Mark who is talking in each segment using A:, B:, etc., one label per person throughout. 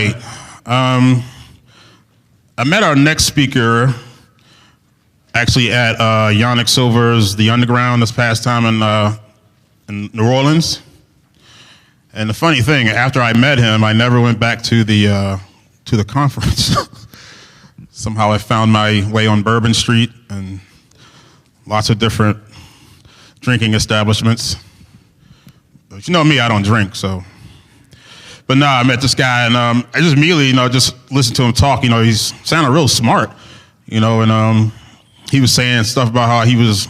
A: right. I met our next speaker actually at Yannick Silver's The Underground this past time in New Orleans. And the funny thing, after I met him, I never went back to the conference. Somehow I found my way on Bourbon Street and lots of different drinking establishments. But you know me, I don't drink, so. But no, I met this guy, and I just immediately, just listened to him talk. He's sounded real smart, and he was saying stuff about how he was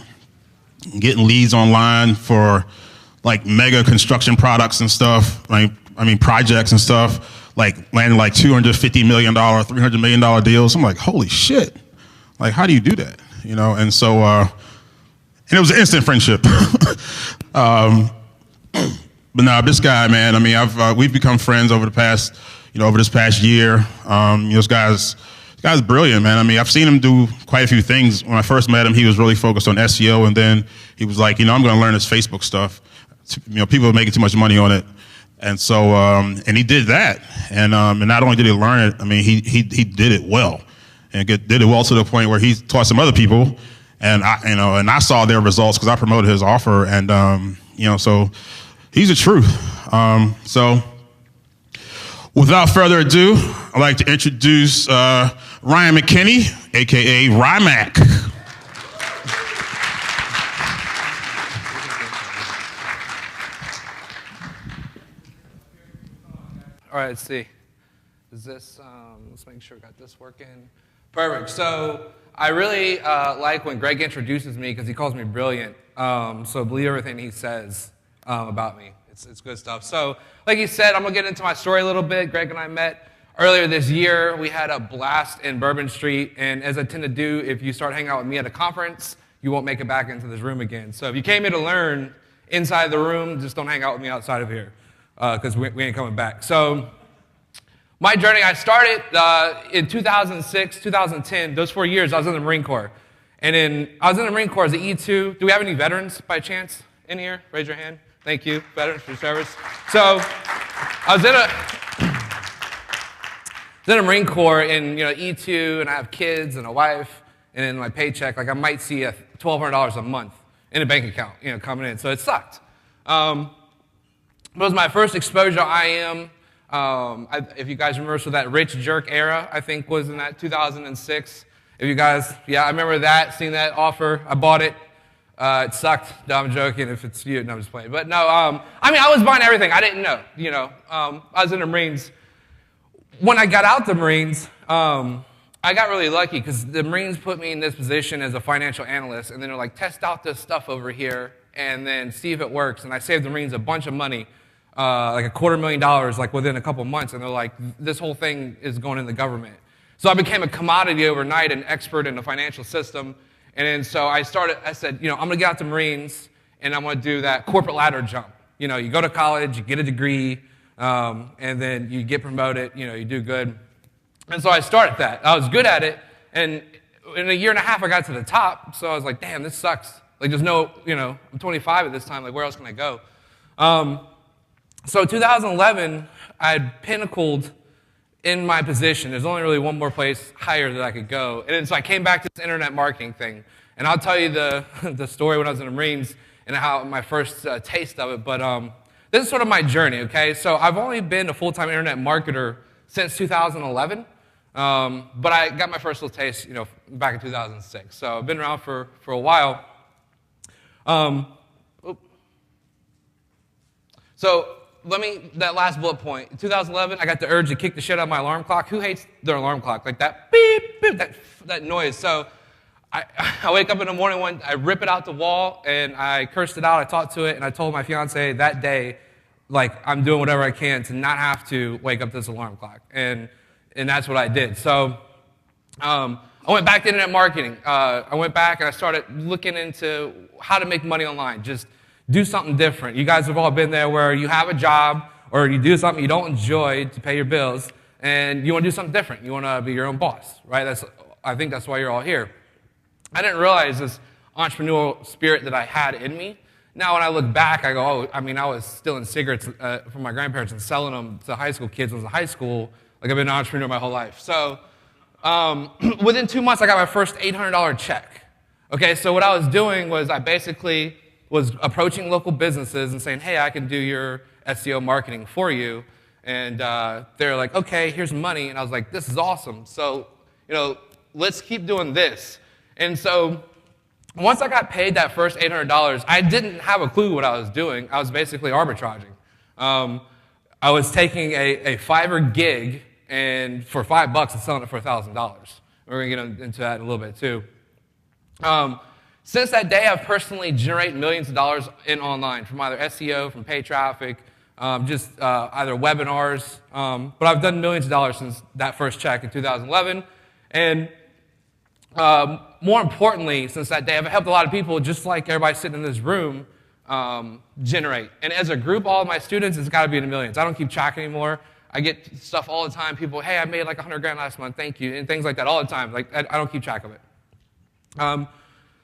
A: getting leads online for like mega construction products and stuff, projects and stuff, like landing like $250 million, $300 million deals. I'm like, holy shit. Like, how do you do that? And so, and it was an instant friendship. But no, this guy, man, we've become friends over the past, over this past year. This guy's brilliant, man. I've seen him do quite a few things. When I first met him, he was really focused on SEO, and then he was like, I'm going to learn this Facebook stuff. People are making too much money on it. And so, and he did that. And not only did he learn it, he did it well. And did it well to the point where he taught some other people. And I saw their results because I promoted his offer. And, so he's the truth. So without further ado, I'd like to introduce Ryan McKinney, AKA Rymac.
B: All right, let's see. Is this, let's make sure we got this working. Perfect. So I really like when Greg introduces me because he calls me brilliant. So believe everything he says about me. It's good stuff. So like he said, I'm going to get into my story a little bit. Greg and I met earlier this year. We had a blast in Bourbon Street. And as I tend to do, if you start hanging out with me at a conference, you won't make it back into this room again. So if you came here to learn inside the room, just don't hang out with me outside of here. Because we ain't coming back. So my journey, I started in 2006, 2010, those 4 years, I was in the Marine Corps. And I was in the Marine Corps as an E2. Do we have any veterans by chance in here? Raise your hand. Thank you, veterans, for your service. So I was in a Marine Corps in E2, and I have kids and a wife, and in my paycheck, like I might see $1,200 a month in a bank account, coming in. So it sucked. It was my first exposure to IM. If you guys remember, so that Rich Jerk era, I think, was in that 2006. If you guys, I remember that, seeing that offer. I bought it. It sucked. No, I'm joking. If it's you, no, I'm just playing. But no, I was buying everything. I didn't know, I was in the Marines. When I got out the Marines, I got really lucky because the Marines put me in this position as a financial analyst, and then they're like, test out this stuff over here and then see if it works. And I saved the Marines a bunch of money. Like $250,000, like within a couple months, and they're like, this whole thing is going in the government. So I became a commodity overnight, an expert in the financial system, and then so I said, I'm going to get out the Marines, and I'm going to do that corporate ladder jump. You go to college, you get a degree, and then you get promoted, you do good. And so I started that. I was good at it, and in a year and a half, I got to the top, so I was like, damn, this sucks. Like, there's no, I'm 25 at this time, like, where else can I go? So 2011, I had pinnacled in my position. There's only really one more place higher that I could go. And so I came back to this internet marketing thing. And I'll tell you the story when I was in the Marines and how my first taste of it. But this is sort of my journey, okay? So I've only been a full-time internet marketer since 2011. But I got my first little taste, back in 2006. So I've been around for a while. So that last bullet point, in 2011, I got the urge to kick the shit out of my alarm clock. Who hates their alarm clock? Like that beep, beep, that noise. So I wake up in the morning, I rip it out the wall, and I cursed it out. I talked to it, and I told my fiance that day, like, I'm doing whatever I can to not have to wake up this alarm clock. And that's what I did. So I went back to internet marketing. I went back, and I started looking into how to make money online. Just do something different. You guys have all been there where you have a job or you do something you don't enjoy to pay your bills, and you want to do something different. You want to be your own boss, right? I think that's why you're all here. I didn't realize this entrepreneurial spirit that I had in me. Now, when I look back, I go, I was stealing cigarettes from my grandparents and selling them to high school kids when I was in high school, Like I've been an entrepreneur my whole life. So within 2 months, I got my first $800 check. Okay, so what I was doing was I basically was approaching local businesses and saying, hey, I can do your SEO marketing for you. And they're like, okay, here's money. And I was like, this is awesome. So, let's keep doing this. And so once I got paid that first $800, I didn't have a clue what I was doing. I was basically arbitraging. I was taking a Fiverr gig and for $5 and selling it for $1,000. We're going to get into that in a little bit too. Since that day, I've personally generated millions of dollars in online from either SEO, from paid traffic, just either webinars. But I've done millions of dollars since that first check in 2011. And more importantly, since that day, I've helped a lot of people, just like everybody sitting in this room, generate. And as a group, all of my students, it's got to be in the millions. I don't keep track anymore. I get stuff all the time. People, hey, I made like 100 grand last month, thank you, and things like that all the time. Like I don't keep track of it.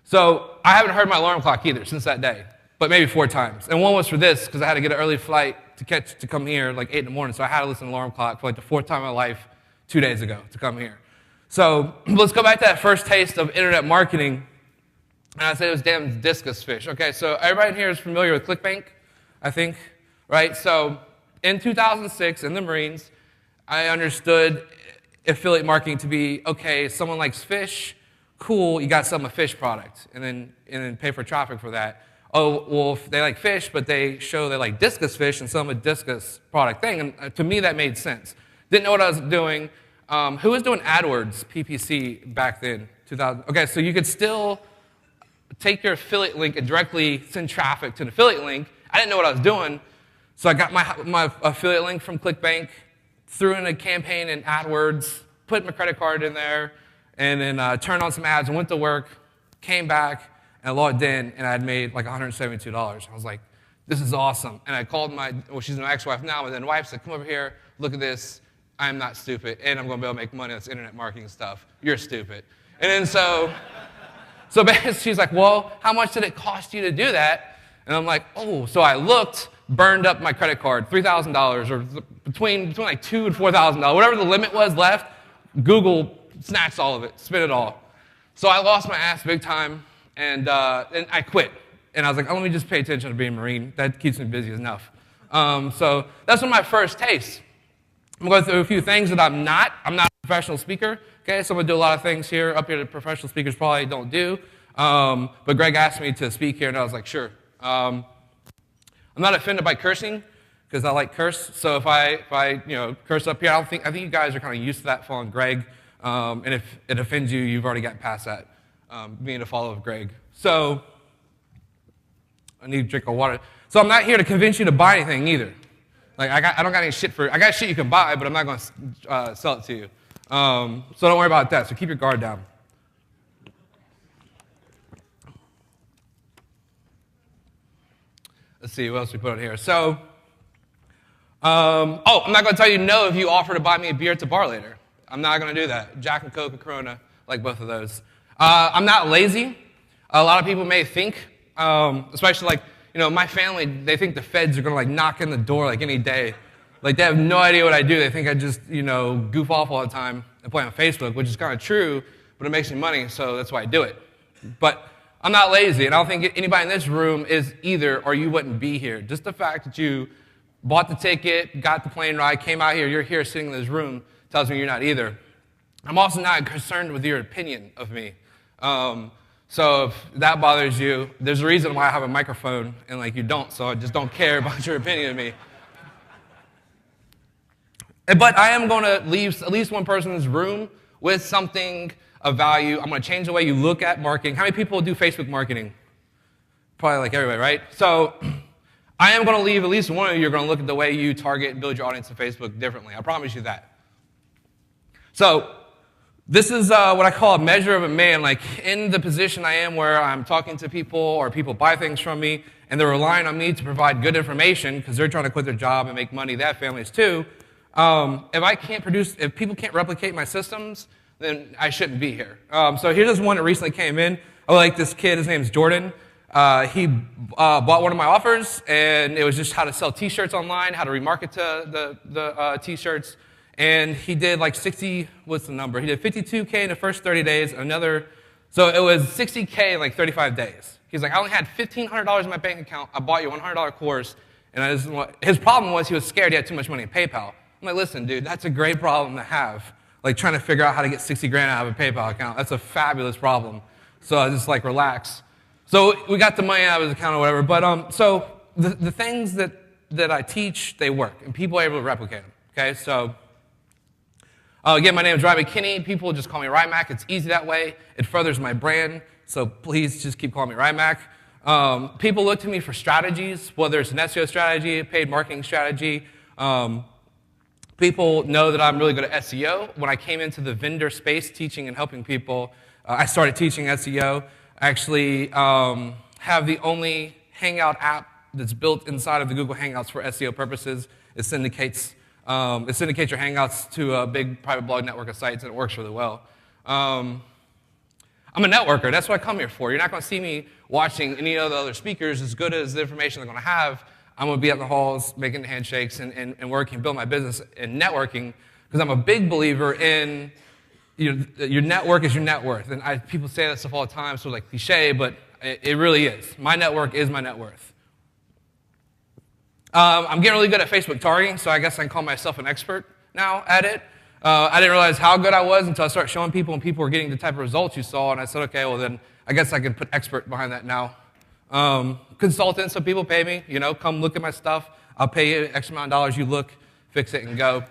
B: So I haven't heard my alarm clock either since that day, but maybe 4 times. And one was for this, because I had to get an early flight to come here like 8 in the morning, so I had to listen to the alarm clock for like the 4th time in my life 2 days ago to come here. So let's go back to that first taste of internet marketing. And I said it was damn discus fish. Okay, so everybody in here is familiar with ClickBank, I think, right? So in 2006, in the Marines, I understood affiliate marketing to be, okay, someone likes fish, cool, you got to sell them a fish product, and then pay for traffic for that. Oh, well, if they like fish, but they show they like discus fish and sell them a discus product thing. And to me, that made sense. Didn't know what I was doing. Who was doing AdWords, PPC, back then, 2000? Okay, so you could still take your affiliate link and directly send traffic to an affiliate link. I didn't know what I was doing, so I got my affiliate link from ClickBank, threw in a campaign in AdWords, put my credit card in there, and then turned on some ads and went to work, came back, and logged in, and I had made like $172. I was like, this is awesome. And I called she's my ex-wife now, but then wife said, come over here, look at this. I'm not stupid, and I'm going to be able to make money on this internet marketing stuff. You're stupid. And then so basically she's like, well, how much did it cost you to do that? And I'm like, oh, so I looked, burned up my credit card, $3,000, or between like $2,000 and $4,000, whatever the limit was left. Google snatched all of it, spit it all. So I lost my ass big time, and I quit. And I was like, oh, let me just pay attention to being a Marine. That keeps me busy enough. So that's one of my first tastes. I'm going to go through a few things that I'm not. I'm not a professional speaker. Okay, so I'm going to do a lot of things here up here that professional speakers probably don't do. But Greg asked me to speak here, and I was like, sure. I'm not offended by cursing because I like curse. So if I curse up here, I think you guys are kind of used to that following Greg. And if it offends you, you've already got past that, being a follower of Greg. So I need a drink of water. So I'm not here to convince you to buy anything either. Like I don't got any shit I got shit you can buy, but I'm not going to sell it to you. So don't worry about that. So keep your guard down. Let's see, what else we put on here? So, I'm not going to tell you no if you offer to buy me a beer at the bar later. I'm not going to do that. Jack and Coke and Corona, like both of those. I'm not lazy. A lot of people may think, especially like, my family, they think the feds are going to like knock in the door like any day. Like they have no idea what I do. They think I just, goof off all the time and play on Facebook, which is kind of true, but it makes me money, so that's why I do it. But I'm not lazy, and I don't think anybody in this room is either, or you wouldn't be here. Just the fact that you bought the ticket, got the plane ride, came out here, you're here sitting in this room, tells me you're not either. I'm also not concerned with your opinion of me. So if that bothers you, there's a reason why I have a microphone and like you don't, so I just don't care about your opinion of me. But I am going to leave at least one person in this room with something of value. I'm going to change the way you look at marketing. How many people do Facebook marketing? Probably like everybody, right? So I am going to leave at least one of you. You're going to look at the way you target and build your audience on Facebook differently. I promise you that. So this is what I call a measure of a man. Like in the position I am where I'm talking to people or people buy things from me and they're relying on me to provide good information because they're trying to quit their job and make money, they have families too. If people can't replicate my systems, then I shouldn't be here. So here's this one that recently came in. I like this kid. His name's Jordan. He bought one of my offers, and it was just how to sell T-shirts online, how to remarket to the T-shirts. and he did like 60, what's the number? He did 52K in the first 30 days, so it was 60K in like 35 days. He's like, I only had $1,500 in my bank account. I bought you a $100 course. And his problem was he was scared he had too much money in PayPal. I'm like, listen, dude, that's a great problem to have. Like trying to figure out how to get 60 grand out of a PayPal account. That's a fabulous problem. So I just like relax. So we got the money out of his account or whatever. But so the things that I teach, they work. And people are able to replicate them. Okay, so again, my name is Ryan McKinney. People just call me Rymac. It's easy that way. It furthers my brand. So please just keep calling me Rymac. People look to me for strategies, whether it's an SEO strategy, a paid marketing strategy. People know that I'm really good at SEO. When I came into the vendor space teaching and helping people, I started teaching SEO. I actually have the only Hangout app that's built inside of the Google Hangouts for SEO purposes. It syndicates your Hangouts to a big private blog network of sites, and it works really well. I'm a networker. That's what I come here for. You're not going to see me watching any of the other speakers. As good as the information they're going to have, I'm going to be at the halls making the handshakes and working, build my business and networking, because I'm a big believer in your network is your net worth. And people say that stuff all the time, sort of like cliche, but it really is. My network is my net worth. I'm getting really good at Facebook targeting, so I guess I can call myself an expert now at it. I didn't realize how good I was until I started showing people, and people were getting the type of results you saw, and I said, okay, well then I guess I can put expert behind that now. Consultant, so people pay me, come look at my stuff. I'll pay you X amount of dollars, you look, fix it, and go.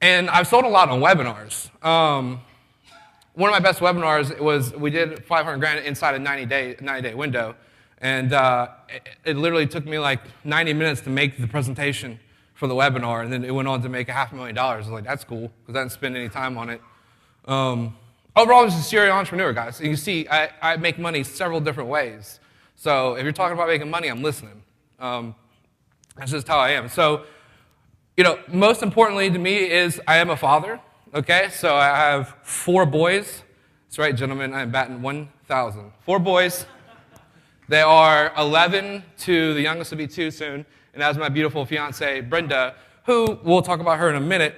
B: And I've sold a lot on webinars. One of my best webinars was we did 500 grand inside a 90-day window. And it literally took me like 90 minutes to make the presentation for the webinar, and then it went on to make $500,000. I was like, that's cool, because I didn't spend any time on it. Overall, I'm just a serial entrepreneur, guys. And you see, I make money several different ways. So if you're talking about making money, I'm listening. That's just how I am. So, most importantly to me is I am a father, okay? So I have 4 boys. That's right, gentlemen, I'm batting 1,000. 4 boys. They are 11 to the youngest will be 2 soon, and that's my beautiful fiance, Brenda, who we'll talk about her in a minute,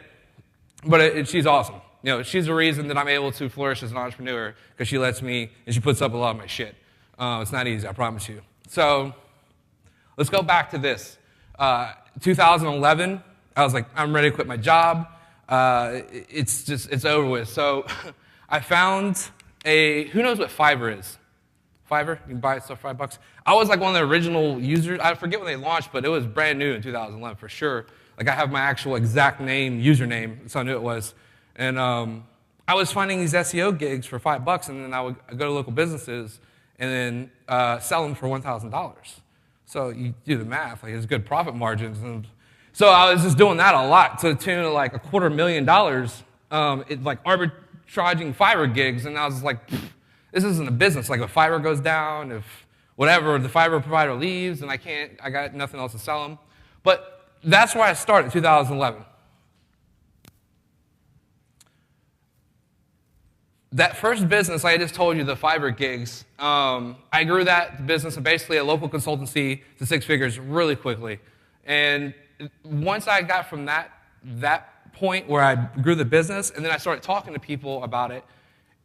B: but she's awesome. She's the reason that I'm able to flourish as an entrepreneur, because she lets me, and she puts up a lot of my shit. It's not easy, I promise you. So let's go back to this. 2011, I was like, I'm ready to quit my job. It's over with. So I found who knows what Fiverr is? Fiverr, you can buy stuff for $5. I was like one of the original users. I forget when they launched, but it was brand new in 2011 for sure. Like I have my actual exact name, username, so I knew it was. And I was finding these SEO gigs for $5, and then I would go to local businesses and then sell them for $1,000. So you do the math, like it's good profit margins. And so I was just doing that a lot to the tune of like $250,000, like arbitraging Fiverr gigs, and I was like, this isn't a business. Like if Fiverr goes down, if whatever, the Fiverr provider leaves, and I got nothing else to sell them. But that's where I started, 2011. That first business I just told you, the Fiverr gigs, I grew that business, basically a local consultancy, to 6 figures really quickly. And once I got from that point where I grew the business, and then I started talking to people about it,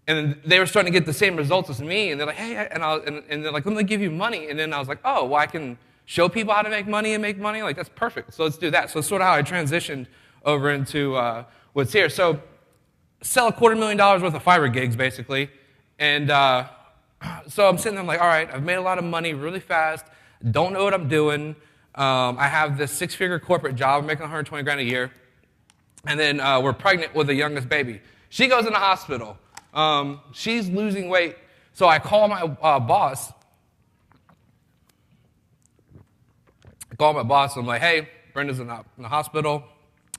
B: and they were starting to get the same results as me, and they're like, hey, and they're like, let me give you money. And then I was like, oh, well, I can show people how to make money and make money? Like, that's perfect. So let's do that. So it's sort of how I transitioned over into what's here. So sell $250,000 worth of Fiverr gigs, basically. And so I'm sitting there, I'm like, all right, I've made a lot of money really fast. Don't know what I'm doing. I have this 6-figure corporate job. I'm making 120 grand a year. And then we're pregnant with the youngest baby. She goes in the hospital. She's losing weight. So I call my boss. I'm like, hey, Brenda's in the hospital,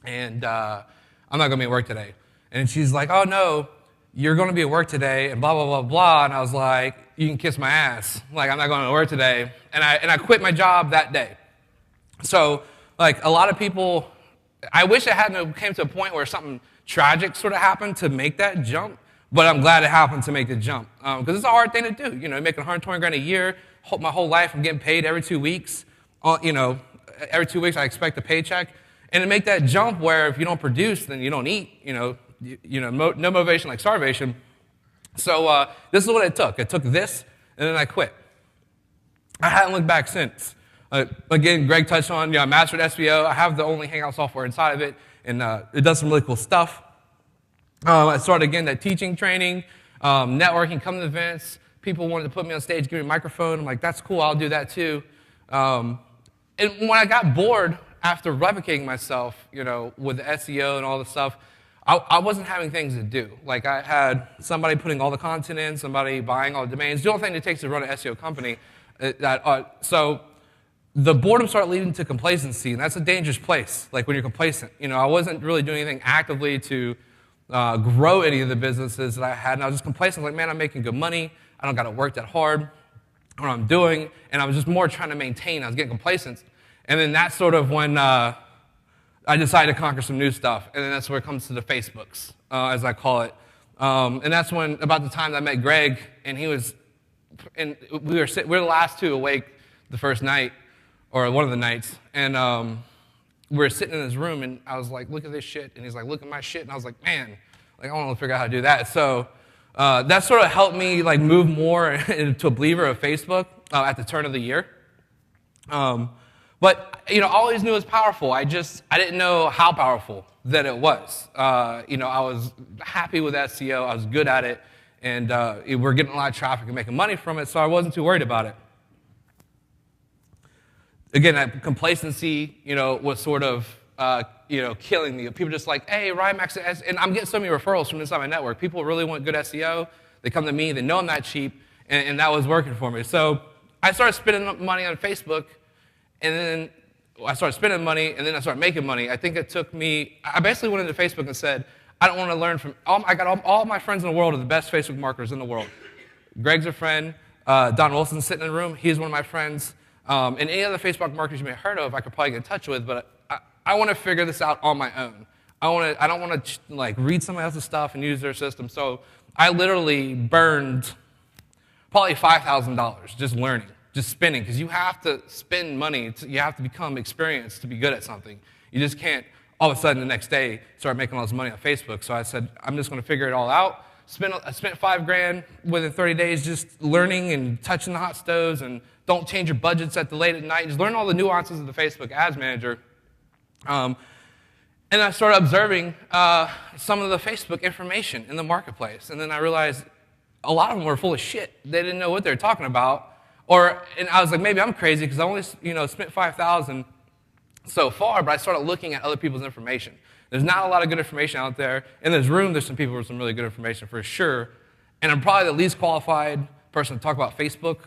B: and I'm not going to be at work today. And she's like, oh, no, you're going to be at work today, and blah, blah, blah, blah. And I was like, you can kiss my ass. Like, I'm not going to work today. And I quit my job that day. So, like, a lot of people, I wish it hadn't came to a point where something tragic sort of happened to make that jump. But I'm glad it happened to make the jump, because it's a hard thing to do. Making 120 grand a year, my whole life, I'm getting paid every 2 weeks. Every 2 weeks I expect a paycheck, And to make that jump where if you don't produce, then you don't eat, no motivation like starvation. So this is what it took. It took this, and then I quit. I haven't looked back since. Again, Greg touched on, I mastered SEO. I have the only Hangout software inside of it, and it does some really cool stuff. I started, again, that teaching training, networking, coming to events. People wanted to put me on stage, give me a microphone. I'm like, that's cool, I'll do that too. And when I got bored after replicating myself, with the SEO and all the stuff, I wasn't having things to do. Like, I had somebody putting all the content in, somebody buying all the domains. The only thing it takes to run an SEO company. So the boredom started leading to complacency, and that's a dangerous place, like when you're complacent. I wasn't really doing anything actively to grow any of the businesses that I had, and I was just complacent, like, man, I'm making good money. I don't got to work that hard on what I'm doing, and I was just more trying to maintain. I was getting complacent. And then that's sort of when I decided to conquer some new stuff, and then that's where it comes to the Facebooks, as I call it. And that's when, about the time that I met Greg, and we were the last two awake the first night, or one of the nights, and we were sitting in his room, and I was like, look at this shit, and he's like, look at my shit, and I was like, man, I want to figure out how to do that. So that sort of helped me move more into a believer of Facebook at the turn of the year. But I always knew it was powerful. I didn't know how powerful that it was. I was happy with SEO. I was good at it, and we're getting a lot of traffic and making money from it, so I wasn't too worried about it. Again, that complacency, was sort of, killing me. People just like, hey, Rymax, and I'm getting so many referrals from inside my network. People really want good SEO. They come to me. They know I'm not cheap, and that was working for me. So I started spending money on Facebook, and then I started spending money, and then I started making money. I think it took me, I basically went into Facebook and said, I don't want to learn from, I got all my friends in the world are the best Facebook marketers in the world. Greg's a friend. Don Wilson's sitting in the room. He's one of my friends. And any other Facebook marketers you may have heard of, I could probably get in touch with, but I want to figure this out on my own. I don't want to read somebody else's stuff and use their system. So I literally burned probably $5,000 just learning, just spending, because you have to spend money. You have to become experienced to be good at something. You just can't all of a sudden the next day start making all this money on Facebook. So I said, I'm just going to figure it all out. I spent $5,000 within 30 days just learning and touching the hot stoves, and don't change your budgets at the late at night. Just learn all the nuances of the Facebook Ads Manager. And I started observing some of the Facebook information in the marketplace. And then I realized a lot of them were full of shit. They didn't know what they were talking about. And I was like, maybe I'm crazy because I only spent $5,000 so far, but I started looking at other people's information. There's not a lot of good information out there. In this room, there's some people with some really good information for sure. And I'm probably the least qualified person to talk about Facebook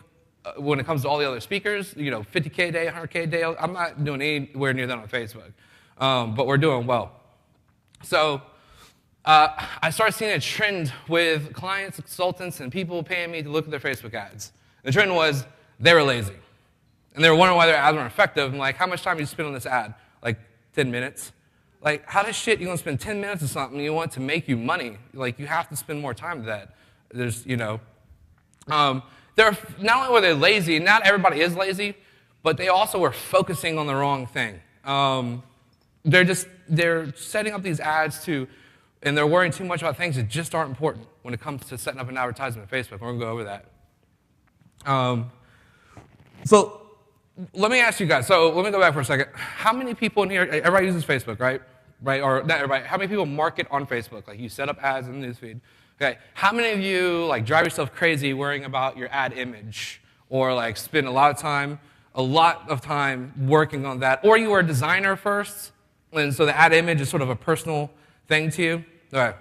B: when it comes to all the other speakers. 50K a day, 100K a day. I'm not doing anywhere near that on Facebook. But we're doing well. So I started seeing a trend with clients, consultants, and people paying me to look at their Facebook ads. The trend was they were lazy. And they were wondering why their ads weren't effective. I'm like, how much time do you spend on this ad? Like 10 minutes. Like, how does shit you want to spend 10 minutes on something you want to make you money? Like, you have to spend more time to that. There's, they're not only were they lazy, and not everybody is lazy, but they also were focusing on the wrong thing. They're setting up these ads and they're worrying too much about things that just aren't important when it comes to setting up an advertisement on Facebook. We're going to go over that. So let me ask you guys. So let me go back for a second. How many people in here, everybody uses Facebook, right? Right? Or not everybody. How many people market on Facebook? Like you set up ads in the newsfeed. Okay. How many of you drive yourself crazy worrying about your ad image, or spend a lot of time working on that? Or you were a designer first, and so the ad image is sort of a personal thing to you. Okay.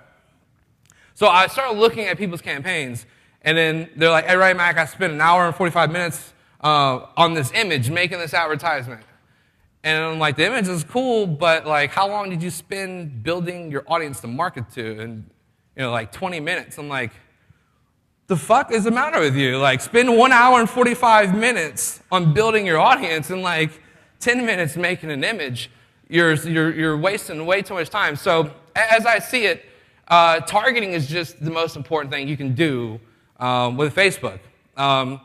B: So I started looking at people's campaigns, and then they're like, "Hey, right, Mac, I spent an hour and 45 minutes on this image making this advertisement." And I'm like, the image is cool, but how long did you spend building your audience to market to? And 20 minutes. I'm like, the fuck is the matter with you? Spend 1 hour and 45 minutes on building your audience and 10 minutes making an image. You're wasting way too much time. So as I see it, targeting is just the most important thing you can do with Facebook. And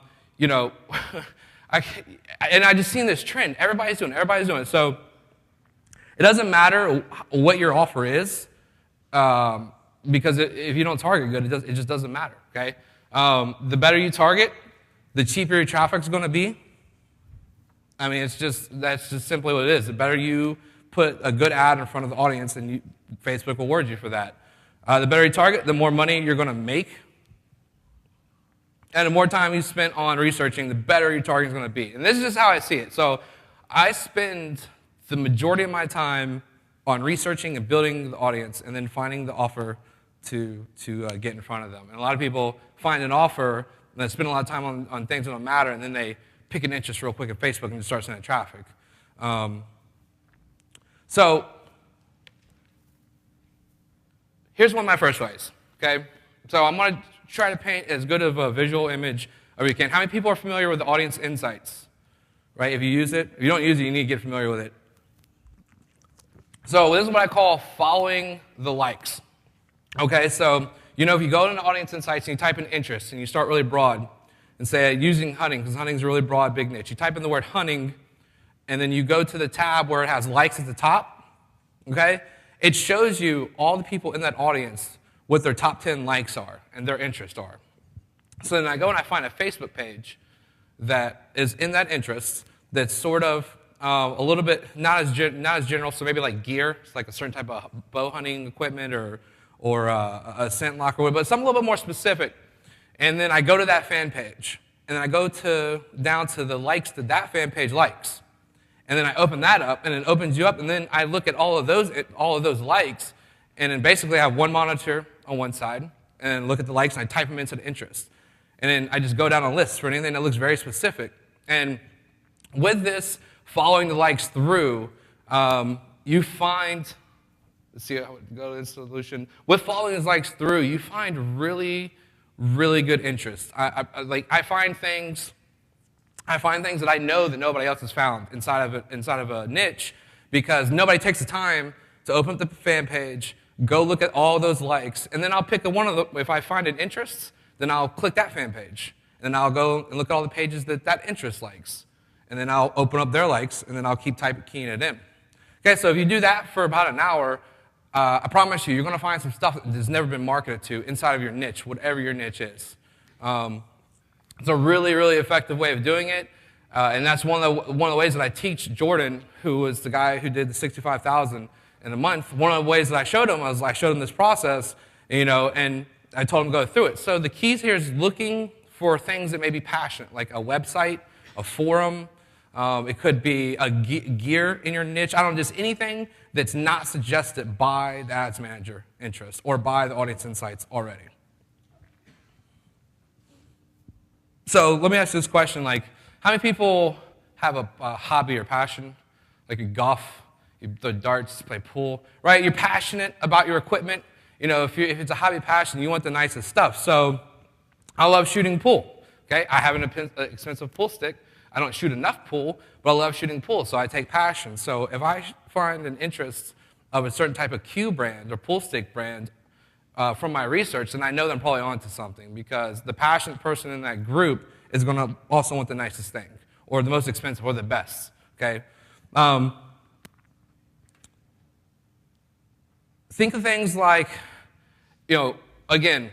B: I just seen this trend. Everybody's doing it. So It doesn't matter what your offer is, because if you don't target good, it just doesn't matter, okay? The better you target, the cheaper your traffic's going to be. I mean, that's just simply what it is. The better you put a good ad in front of the audience, and Facebook will reward you for that. The better you target, the more money you're going to make. And the more time you spend on researching, the better your target is going to be. And this is just how I see it. So I spend the majority of my time on researching and building the audience and then finding the offer to get in front of them. And a lot of people find an offer and they spend a lot of time on things that don't matter, and then they pick an interest real quick at Facebook and just start sending traffic. So here's one of my first ways, okay? So I'm going to try to paint as good of a visual image as you can. How many people are familiar with the audience insights? Right? If you use it, if you don't use it, you need to get familiar with it. So this is what I call following the likes. Okay, so if you go into audience insights and you type in interest and you start really broad and say using hunting, because hunting is a really broad, big niche. You type in the word hunting, and then you go to the tab where it has likes at the top. Okay, it shows you all the people in that audience, what their top 10 likes are and their interests are. So then I go and I find a Facebook page that is in that interest that's sort of a little bit not as general, so maybe like gear. It's like a certain type of bow hunting equipment or a scent lock or whatever, but something a little bit more specific. And then I go to that fan page, and then I go down to the likes that fan page likes. And then I open that up, and it opens you up, and then I look at all of those likes, and then basically I have one monitor on one side, and look at the likes, and I type them into the interest. And then I just go down a list for anything that looks very specific. And with this, following the likes through, you find, let's see how it go to the solution. With following these likes through, you find really, really good interest. I find things that I know that nobody else has found inside of a niche, because nobody takes the time to open up the fan page, go look at all those likes, and then I'll pick one of the, if I find an interest, then I'll click that fan page. And then I'll go and look at all the pages that interest likes. And then I'll open up their likes, and then I'll keep keying it in. Okay, so if you do that for about an hour, I promise you're going to find some stuff that has never been marketed to inside of your niche, whatever your niche is. It's a really, really effective way of doing it. And that's one of the ways that I teach Jordan, who was the guy who did the 65,000 in a month. One of the ways that I showed him was I showed him this process, and I told him to go through it. So the keys here is looking for things that may be passionate, like a website, a forum. It could be a gear in your niche. I don't know, just anything that's not suggested by the ads manager interest or by the audience insights already. So let me ask you this question, like, how many people have a hobby or passion? Like you golf, you throw darts, play pool, right? You're passionate about your equipment. If it's a hobby passion, you want the nicest stuff. So I love shooting pool, okay? I have an expensive pool stick. I don't shoot enough pool, but I love shooting pool, so I take passion. So if I find an interest of a certain type of cue brand or pool stick brand from my research, then I know that I'm probably onto something, because the passionate person in that group is going to also want the nicest thing or the most expensive or the best, okay? Think of things like, again,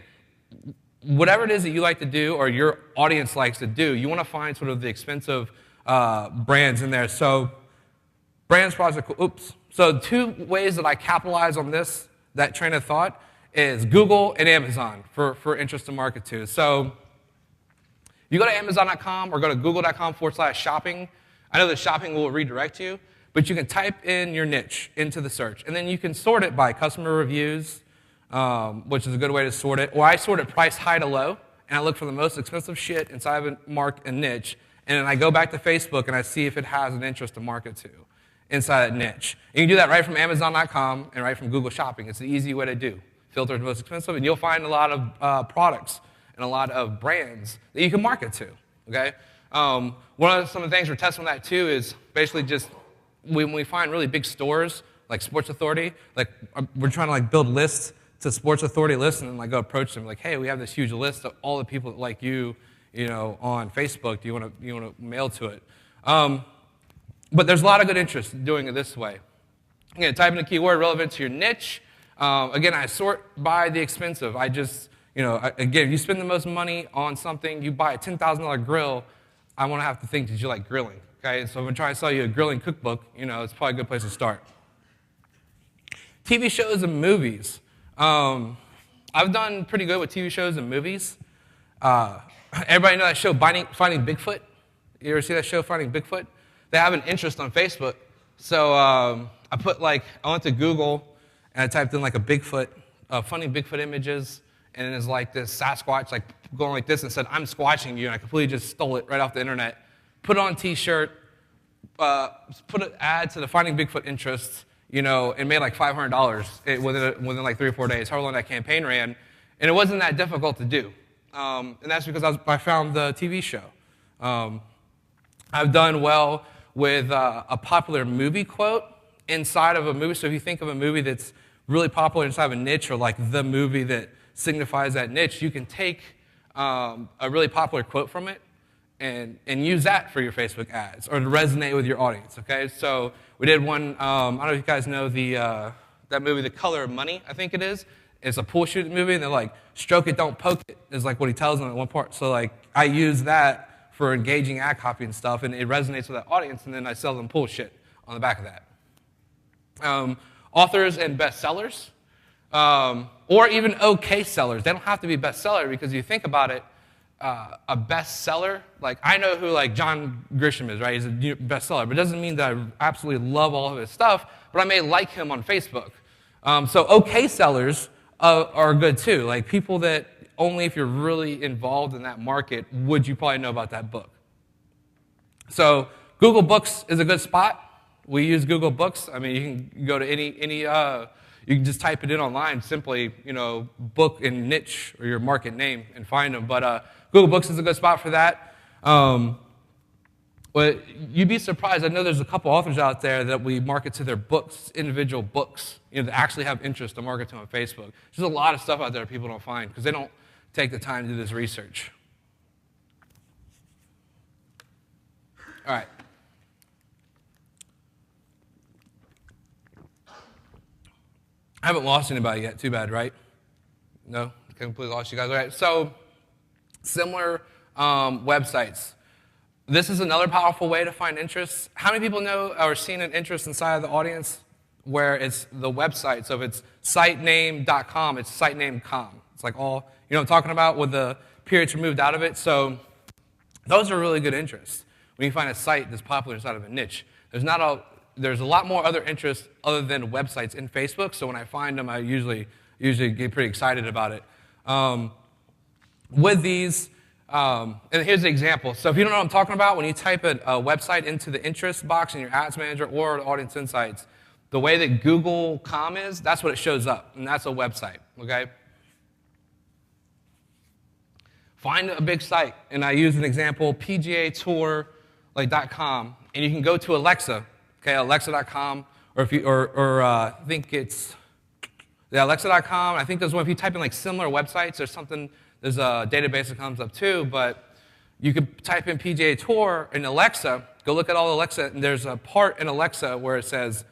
B: whatever it is that you like to do or your audience likes to do, you want to find sort of the expensive brands in there. So brands, products, oops. So two ways that I capitalize on that train of thought is Google and Amazon for interest to market to. So you go to Amazon.com or go to google.com/shopping. I know that shopping will redirect you, but you can type in your niche into the search, and then you can sort it by customer reviews, which is a good way to sort it. Or I sort it price high to low, and I look for the most expensive shit inside of a niche, and then I go back to Facebook and I see if it has an interest to market to inside that niche. And you can do that right from Amazon.com and right from Google Shopping. It's the easy way to do. Filter the most expensive, and you'll find a lot of products and a lot of brands that you can market to, okay? Some of the things we're testing on that too is basically just when we find really big stores like Sports Authority, like we're trying to build lists to Sports Authority lists, and then go approach them like, hey, we have this huge list of all the people that like you, on Facebook. Do you want to mail to it? But there's a lot of good interest in doing it this way. Again, type in a keyword relevant to your niche. Again, I sort by the expensive. I just, again, if you spend the most money on something, you buy a $10,000 grill, I want to have to think, did you like grilling? Okay, so if I'm trying to sell you a grilling cookbook, it's probably a good place to start. TV shows and movies. I've done pretty good with TV shows and movies. Everybody know that show Finding Bigfoot? You ever see that show, Finding Bigfoot? They have an interest on Facebook. So I went to Google and I typed in like a Bigfoot, funny Bigfoot images, and it's like this Sasquatch like going like this and said, I'm squatching you, and I completely just stole it right off the internet, put it on a t-shirt, put an ad to the Finding Bigfoot interests, and made like $500 within like 3 or 4 days, however long that campaign ran, and it wasn't that difficult to do. And that's because I found the TV show. I've done well with a popular movie quote inside of a movie. So if you think of a movie that's really popular inside of a niche, or like the movie that signifies that niche, you can take a really popular quote from it and use that for your Facebook ads or to resonate with your audience. Okay, so we did one. I don't know if you guys know that movie, The Color of Money. I think it is. It's a pool shooting movie, and they're like, "Stroke it, don't poke it," is like what he tells them at one part. So like I use that for engaging ad copy and stuff, and it resonates with that audience, and then I sell them pool shit on the back of that. Authors and bestsellers, or even okay sellers. They don't have to be bestseller, because if you think about it, a bestseller, like I know who like John Grisham is, right? He's a bestseller, but it doesn't mean that I absolutely love all of his stuff, but I may like him on Facebook. So okay sellers are good too. Like people that only if you're really involved in that market would you probably know about that book. So Google Books is a good spot. We use Google Books. I mean, you can go to any you can just type it in online, simply, book and niche or your market name and find them. But Google Books is a good spot for that. But you'd be surprised. I know there's a couple authors out there that we market to their books, individual books, that actually have interest to market to on Facebook. There's a lot of stuff out there people don't find because they don't take the time to do this research. All right. I haven't lost anybody yet. Too bad, right? No? Completely lost you guys. All right. So, similar websites. This is another powerful way to find interest. How many people know or seen an interest inside of the audience where it's the website? So if it's sitename.com, it's sitename.com. It's like all, what I'm talking about, with the periods removed out of it. So those are really good interests. When you find a site that's popular inside of a niche, there's a lot more other interests other than websites in Facebook. So when I find them, I usually get pretty excited about it. With these, and here's the example. So if you don't know what I'm talking about, when you type a website into the interest box in your Ads Manager or Audience Insights, the way that Google.com is, that's what it shows up, and that's a website, okay? Find a big site, and I use an example, PGAtour.com, and you can go to Alexa, okay, Alexa.com, or I think it's Alexa.com. I think there's one, if you type in like similar websites, there's a database that comes up too, but you could type in PGA Tour in Alexa, go look at all Alexa, and there's a part in Alexa where it says,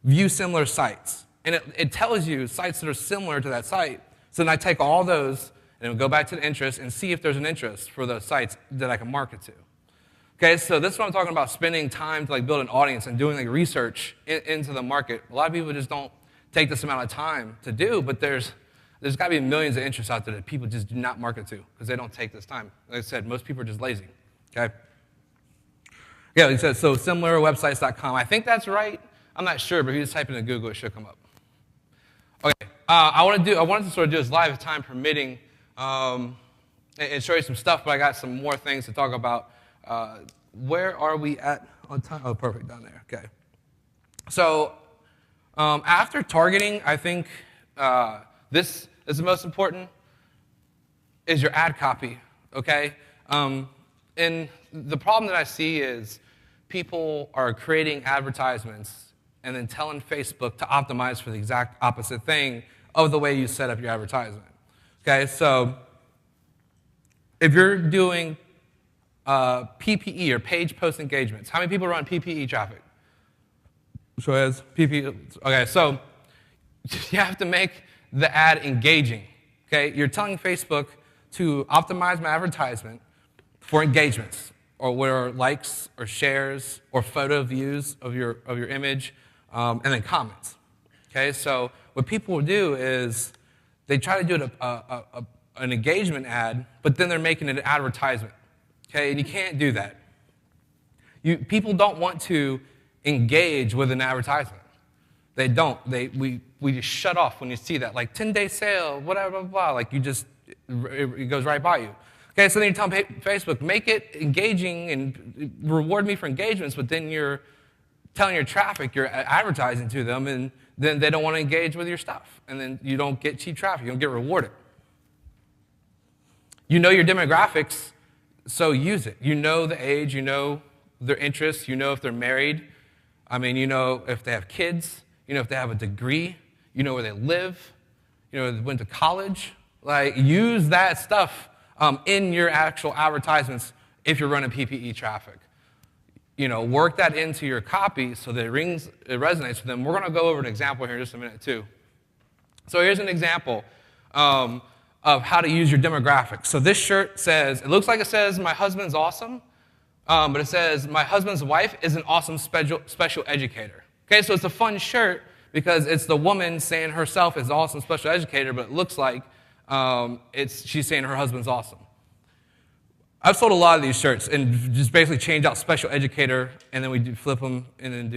B: view similar sites. And it tells you sites that are similar to that site. So then I take all those and go back to the interest and see if there's an interest for those sites that I can market to. Okay, so this is what I'm talking about, spending time to like build an audience and doing like research into the market. A lot of people just don't take this amount of time to do, but there's got to be millions of interests out there that people just do not market to because they don't take this time. Like I said, most people are just lazy, okay? Yeah, like I said, so similarwebsites.com. I think that's right. I'm not sure, but if you just type it in Google, it should come up. Okay, I wanted to sort of do this live if time permitting and show you some stuff, but I got some more things to talk about. Where are we at on time? Oh, perfect, down there, okay. So after targeting, I think this is the most important, is your ad copy, okay? And the problem that I see is people are creating advertisements and then telling Facebook to optimize for the exact opposite thing of the way you set up your advertisement, okay? So if you're doing PPE, or page post engagements, how many people run PPE traffic? So as PP, okay, so you have to make the ad engaging, okay? You're telling Facebook to optimize my advertisement for engagements, or where likes or shares or photo views of your image, and then comments, okay? So what people will do is they try to do an engagement ad, but then they're making it an advertisement, okay? And you can't do that. People don't want to engage with an advertisement. They don't. We just shut off when you see that, like 10-day sale, whatever, blah, blah, blah. Like it goes right by you. Okay, so then you're telling Facebook, make it engaging and reward me for engagements, but then you're telling your traffic, you're advertising to them, and then they don't want to engage with your stuff. And then you don't get cheap traffic. You don't get rewarded. You know your demographics, so use it. You know the age. You know their interests. You know if they're married. I mean, you know if they have kids. You know if they have a degree. You know where they live. You know, they went to college. Like, use that stuff in your actual advertisements if you're running PPE traffic. You know, work that into your copy so that it resonates with them. We're going to go over an example here in just a minute, too. So here's an example of how to use your demographics. So this shirt says, it looks like it says, my husband's awesome, but it says, my husband's wife is an awesome special educator. Okay, so it's a fun shirt because it's the woman saying herself is an awesome special educator, but it looks like she's saying her husband's awesome. I've sold a lot of these shirts and just basically change out special educator, and then we flip them and then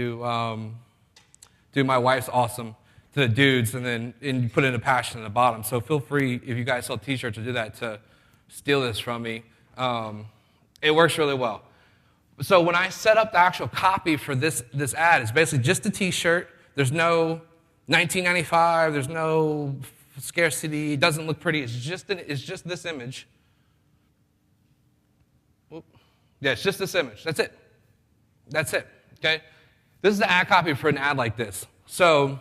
B: do my wife's awesome to the dudes, and you put in a passion in the bottom. So feel free, if you guys sell t-shirts, to do that, to steal this from me. It works really well. So when I set up the actual copy for this ad, it's basically just a t-shirt. There's no $19.95. There's no scarcity. It doesn't look pretty. It's just this image. Oop. Yeah, it's just this image. That's it. That's it. Okay? This is the ad copy for an ad like this. So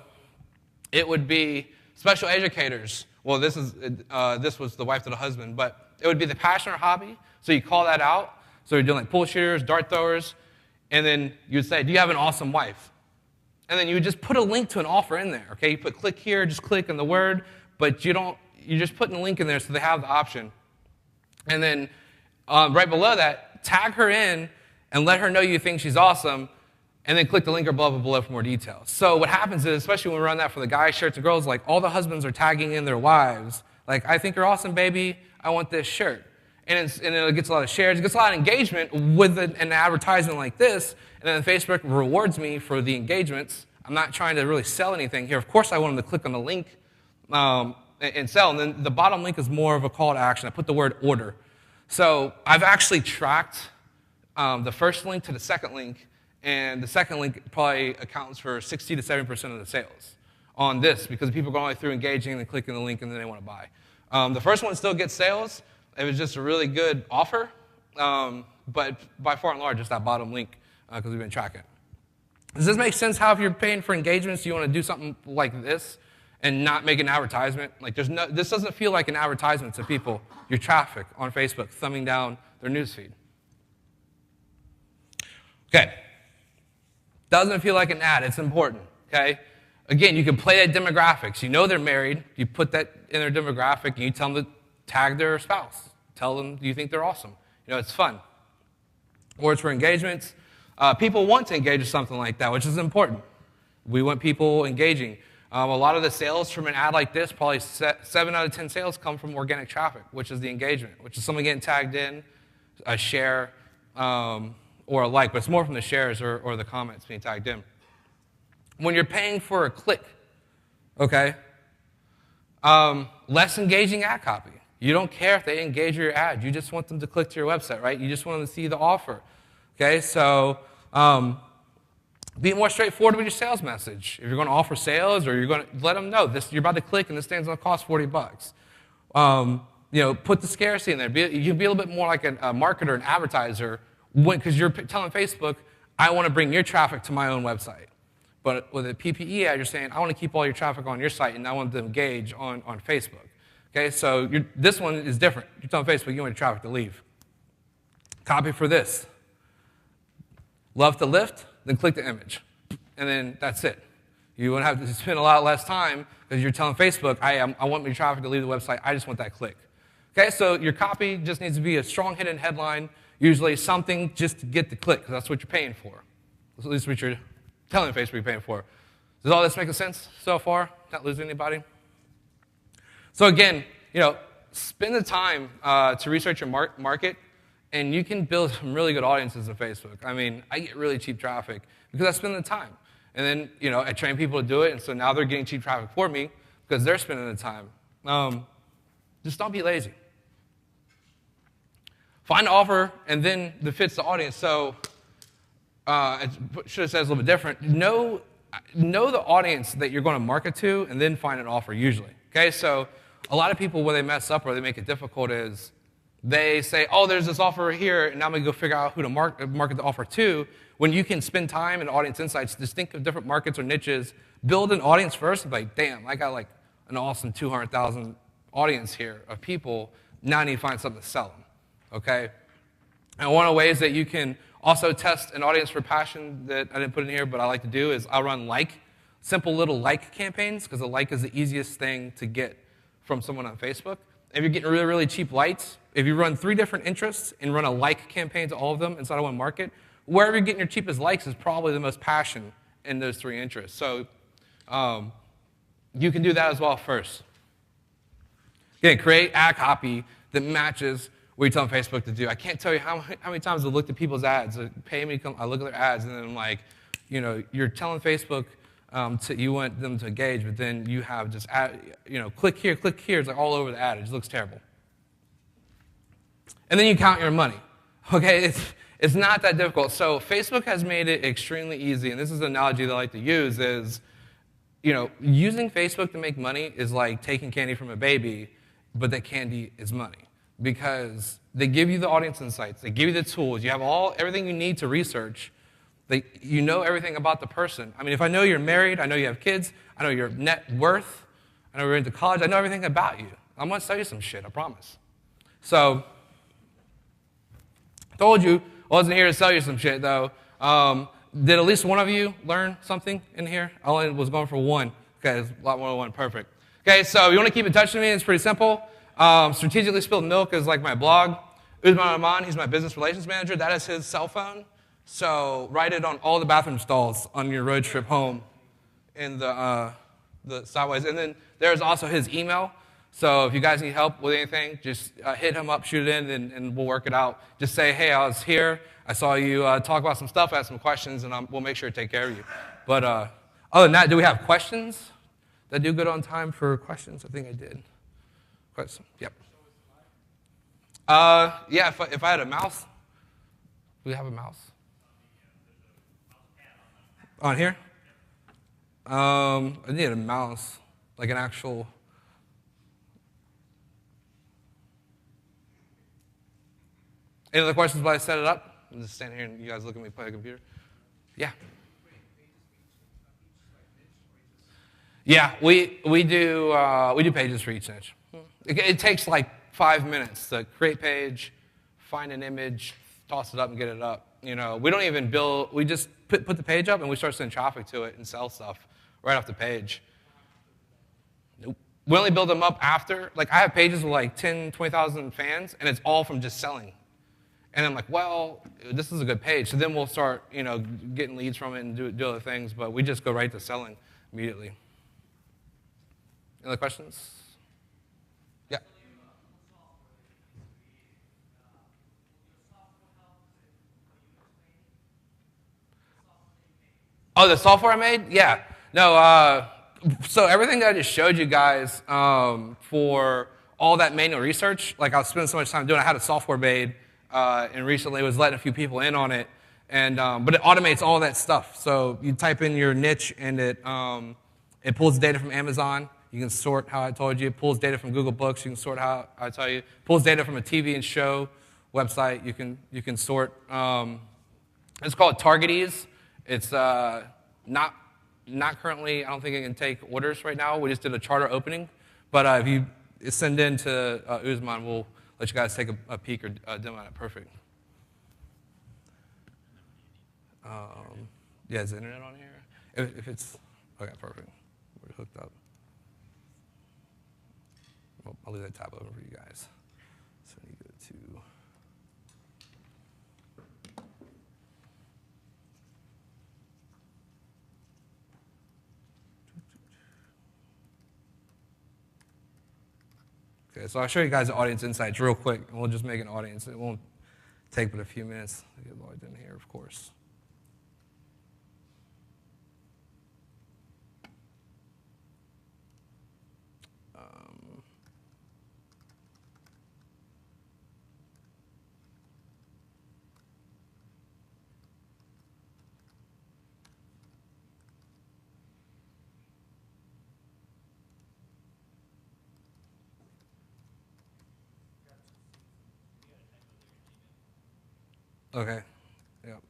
B: it would be special educators. Well, this was the wife to the husband, but it would be the passion or hobby. So you call that out. So you're doing like pool shooters, dart throwers, and then you would say, do you have an awesome wife? And then you would just put a link to an offer in there, okay? You put click here, just click in the word, but you're just putting a link in there so they have the option. And then right below that, tag her in and let her know you think she's awesome, and then click the link or blah, blah, below for more details. So what happens is, especially when we run that for the guys' shirts and girls, like all the husbands are tagging in their wives. Like, I think you're awesome, baby. I want this shirt. And it gets a lot of shares. It gets a lot of engagement with an advertisement like this. And then Facebook rewards me for the engagements. I'm not trying to really sell anything here. Of course, I want them to click on the link and sell. And then the bottom link is more of a call to action. I put the word order. So I've actually tracked the first link to the second link. And the second link probably accounts for 60 to 70% of the sales on this, because people are going through engaging and clicking the link and then they want to buy. The first one still gets sales. It was just a really good offer, but by far and large, just that bottom link, because we've been tracking. Does this make sense? How if you're paying for engagements, you want to do something like this and not make an advertisement? Like this doesn't feel like an advertisement to people, your traffic on Facebook, thumbing down their newsfeed. Okay. Doesn't feel like an ad. It's important, okay? Again, you can play that demographics. You know they're married. You put that in their demographic, and you tell them to tag their spouse. Tell them you think they're awesome. You know, it's fun. Or it's for engagements. People want to engage with something like that, which is important. We want people engaging. A lot of the sales from an ad like this, probably 7 out of 10 sales come from organic traffic, which is the engagement, which is someone getting tagged in, a share, or a like, but it's more from the shares or the comments being tagged in. When you're paying for a click, okay, less engaging ad copy. You don't care if they engage your ad. You just want them to click to your website, right? You just want them to see the offer, okay? So be more straightforward with your sales message. If you're going to offer sales, or you're going to let them know this, you're about to click and this thing's going to cost $40. You know, put the scarcity in there. You can be a little bit more like a marketer, an advertiser, because you're telling Facebook, I want to bring your traffic to my own website. But with a PPE ad, you're saying, I want to keep all your traffic on your site, and I want them to engage on Facebook. Okay, so this one is different. You're telling Facebook you want your traffic to leave. Copy for this. Love to lift, then click the image. and then that's it. You won't have to spend a lot less time because you're telling Facebook, I want my traffic to leave the website. I just want that click. Okay, so your copy just needs to be a strong hidden headline, usually something just to get the click, because that's what you're paying for. That's at least what you're telling Facebook you're paying for. Does all this make sense so far? Not losing anybody? So again, spend the time to research your market, and you can build some really good audiences on Facebook. I mean, I get really cheap traffic because I spend the time. And then, I train people to do it, and so now they're getting cheap traffic for me because they're spending the time. Just don't be lazy. Find an offer, and then that fits the audience. So I should have said it a little bit different. Know the audience that you're going to market to, and then find an offer usually. Okay, so a lot of people, when they mess up or they make it difficult, is they say, oh, there's this offer here, and now I'm going to go figure out who to market the offer to. When you can spend time in audience insights, just think of different markets or niches, build an audience first, and be like, damn, I got like an awesome 200,000 audience here of people. Now I need to find something to sell them, okay? And one of the ways that you can also test an audience for passion that I didn't put in here, but I like to do, is I'll run simple little like campaigns, because a like is the easiest thing to get from someone on Facebook. If you're getting really, really cheap likes, if you run 3 different interests and run a like campaign to all of them inside of one market, wherever you're getting your cheapest likes is probably the most passion in those 3 interests. So you can do that as well first. Again, create ad copy that matches what you're telling Facebook to do. I can't tell you how many times I've looked at people's ads. Pay me to come, I look at their ads, and then I'm like, you're telling Facebook you want them to engage, but then you have just click here. It's like all over the ad. It just looks terrible. And then you count your money. Okay, it's not that difficult. So Facebook has made it extremely easy, and this is an analogy that I like to use, is, using Facebook to make money is like taking candy from a baby, but that candy is money. Because they give you the audience insights, they give you the tools, you have everything you need to research, you know everything about the person. I mean, if I know you're married, I know you have kids, I know your net worth, I know you're into college, I know everything about you. I'm going to sell you some shit, I promise. So, I told you I wasn't here to sell you some shit, though. Did at least one of you learn something in here? I only was going for one. Okay, it's a lot more than one. Perfect. Okay, so if you want to keep in touch with me, it's pretty simple. Strategically Spilled Milk is like my blog. Usman Rahman, he's my business relations manager. That is his cell phone. So write it on all the bathroom stalls on your road trip home in the sideways. And then there's also his email. So if you guys need help with anything, just hit him up, shoot it in, and we'll work it out. Just say, hey, I was here. I saw you talk about some stuff, ask some questions, and we'll make sure to take care of you. But other than that, do we have questions? Did I do good on time for questions? I think I did. Question? Yep. Yeah, if I had a mouse. Do we have a mouse? On here? I need a mouse, like an actual. Any other questions while I set it up? I'm just standing here and you guys look at me play a computer. Yeah. Yeah, we do pages for each niche. It takes like 5 minutes to create page, find an image, toss it up, and get it up. We don't even build. We just put the page up and we start sending traffic to it and sell stuff right off the page. Nope. We only build them up after. Like I have pages with like 10, 20,000 fans, and it's all from just selling. And I'm like, well, this is a good page. So then we'll start, getting leads from it and do other things. But we just go right to selling immediately. Any other questions? Yeah. Oh, the software I made? Yeah. No. So everything that I just showed you guys for all that manual research, like I was spending so much time doing. I had a software made. And recently was letting a few people in on it, but it automates all that stuff. So you type in your niche, and it pulls data from Amazon. You can sort how I told you. It pulls data from Google Books. You can sort how I tell you. It pulls data from a TV and show website. You can sort. It's called Targetees. It's not currently. I don't think it can take orders right now. We just did a charter opening, but if you send in to Usman, we'll let you guys take a peek or demo on it. Perfect. Yeah, is the internet on here? If it's, okay, perfect. We're hooked up. Well, I'll leave that tab open for you guys. So you go to, okay, so I'll show you guys the audience insights real quick, and we'll just make an audience. It won't take but a few minutes to get logged in here, of course. Okay. Yep.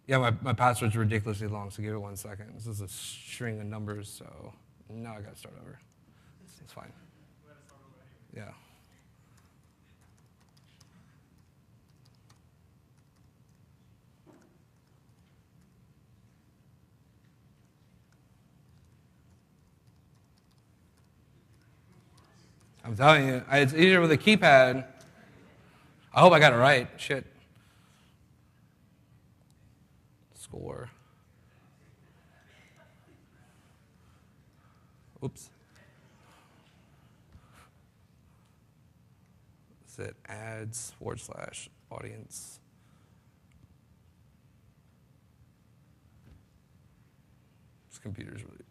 B: Yeah, my password's ridiculously long, so give it 1 second. This is a string of numbers, so now I got to start over. It's fine. Yeah. I'm telling you, it's easier with a keypad. I hope I got it right. Shit. Score. Oops. Is it ads / audience? This computer's really,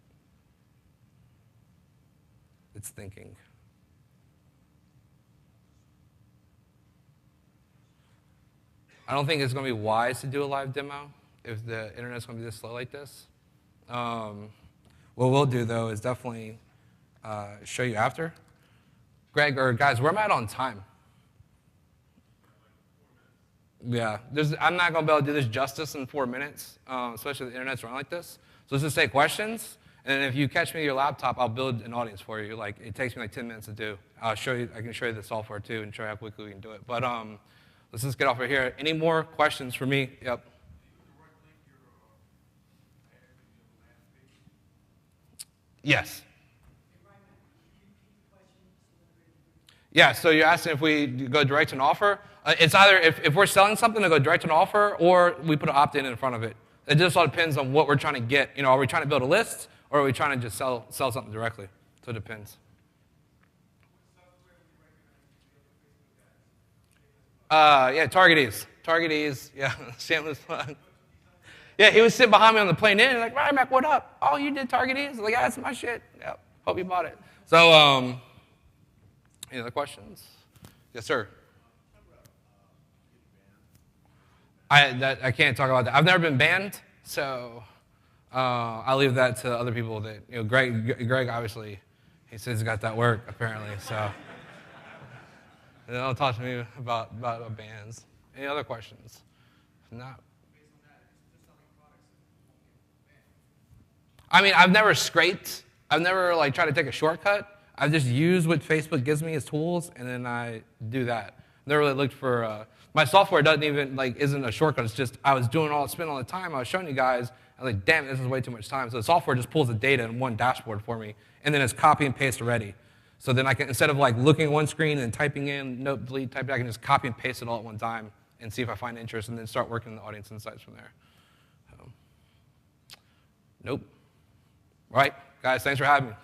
B: it's thinking. I don't think it's going to be wise to do a live demo if the internet's going to be this slow like this. What we'll do, though, is definitely show you after. Greg, or guys, where am I at on time? Yeah, I'm not going to be able to do this justice in 4 minutes, especially if the internet's running like this. So let's just take questions, and if you catch me your laptop, I'll build an audience for you. Like, it takes me like 10 minutes to do. I'll show you. I can show you the software, too, and show you how quickly we can do it. But let's just get off right here. Any more questions for me? Yep. Yes. Yeah, so you're asking if we go direct to an offer. It's either if we're selling something to go direct to an offer, or we put an opt-in in front of it. It just all depends on what we're trying to get. You know, are we trying to build a list, or are we trying to just sell something directly? So it depends. Yeah, Target-Ease, yeah, shameless plug. Yeah, he was sitting behind me on the plane in, like, Rymac, what up? Oh, you did Target-Ease? Like, yeah, that's my shit. Yeah, hope you bought it. So, any other questions? Yes, sir. I can't talk about that. I've never been banned, so I'll leave that to other people. That Greg obviously, he says he's got that work apparently. So don't talk to me about bans. Any other questions? If not. I mean, I've never scraped. I've never like tried to take a shortcut. I've just used what Facebook gives me as tools, and then I do that. Never really looked for. My software doesn't even isn't a shortcut. It's just I was spending all the time. I was showing you guys. I was like, damn, this is way too much time. So the software just pulls the data in one dashboard for me, and then it's copy and paste already. So then I can, instead of like looking at one screen and typing in, nope, delete, type it, I can just copy and paste it all at one time and see if I find interest, and then start working the audience insights from there. So, nope. All right, guys, thanks for having me.